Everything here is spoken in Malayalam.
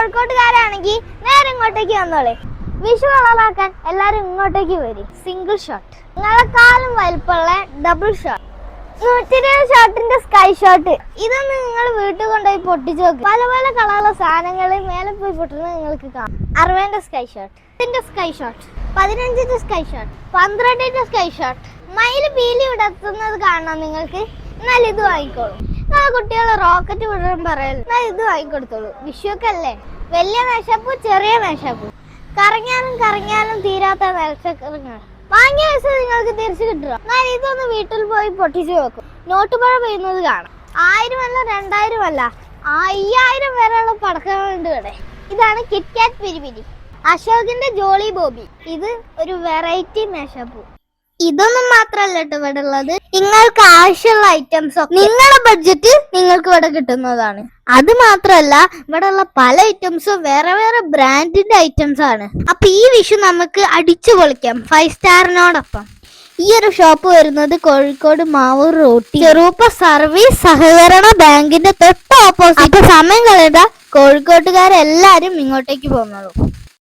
കോഴിക്കോട്ടുകാരാണെങ്കിൽ നേരെ ഇങ്ങോട്ടേക്ക് വന്നോളെ. വിഷു കളറാക്കാൻ എല്ലാരും ഇങ്ങോട്ടേക്ക് വരും. സിംഗിൾ ഷോട്ട്, നിങ്ങളെക്കാളും വലിപ്പമുള്ള ഡബിൾ ഷോട്ട്, 120 ഷോട്ടിന്റെ സ്കൈ ഷോട്ട്. ഇതൊന്നും നിങ്ങൾ വീട്ടിൽ കൊണ്ടുപോയി പൊട്ടിച്ചു നോക്ക്. പല പല കളറുള്ള സാധനങ്ങൾ മേലെ പോയി പൊട്ടുന്നത് നിങ്ങൾക്ക് കാണാം. 60ന്റെ സ്കൈ ഷോട്ട്, 10ന്റെ സ്കൈ ഷോട്ട്, 15ന്റെ സ്കൈ ഷോട്ട്, 12ന്റെ സ്കൈ ഷോട്ട്. മയിൽ പീലി വിടത്തുന്നത് കാണാം നിങ്ങൾക്ക്. എന്നാൽ ഇത് വാങ്ങിക്കോളൂ. കുട്ടികൾ റോക്കറ്റ് വിടാൻ പറയല്ലോ, എന്നാൽ ഇത് വാങ്ങിക്കൊടുത്തോളൂ. വിഷുക്കല്ലേ, വലിയ മേശപ്പൂ ചെറിയ മേശപ്പൂ, കറങ്ങിയാലും കറങ്ങിയാലും തീരാത്ത മത്സ്യങ്ങൾ. വാങ്ങിയ പൈസ നിങ്ങൾക്ക് തിരിച്ചു കിട്ടുക. എന്നാൽ ഇതൊന്ന് വീട്ടിൽ പോയി പൊട്ടിച്ചു നോക്കും. നോട്ടുപഴ പെയ്യുന്നത് കാണാം. 1000 അല്ല 2000 അല്ല 5000 വരെയുള്ള പടക്കങ്ങളുണ്ട് ഇവിടെ. ഇതാണ് കിറ്റ്കാറ്റ് പിരിപിരി. അശോകിന്റെ ജോളി ബോബി. ഇത് ഒരു വെറൈറ്റി മേശപ്പൂ. ഇതൊന്നും മാത്രല്ല കേട്ടോ ഇവിടെ ഉള്ളത്. നിങ്ങൾക്ക് ആവശ്യമുള്ള ഐറ്റംസ് ഒക്കെ നിങ്ങളുടെ ബഡ്ജറ്റ് നിങ്ങൾക്ക് ഇവിടെ കിട്ടുന്നതാണ്. അത് മാത്രല്ല ഇവിടെ ഉള്ള പല ഐറ്റംസും വേറെ വേറെ ബ്രാൻഡിന്റെ ഐറ്റംസ് ആണ്. അപ്പൊ ഈ വിഷു നമുക്ക് അടിച്ചു പൊളിക്കാം 5 സ്റ്റാറിനോടൊപ്പം. ഈ ഒരു ഷോപ്പ് വരുന്നത് കോഴിക്കോട് മാവൂർ റോട്ടി ചെറുപ്പ സർവീസ് സഹകരണ ബാങ്കിന്റെ തൊട്ട് ഓപ്പോസിറ്റ്. അപ്പൊ സമയം കളയണ്ട, കോഴിക്കോട്ടുകാരെല്ലാരും ഇങ്ങോട്ടേക്ക് പോകുന്നുള്ളൂ.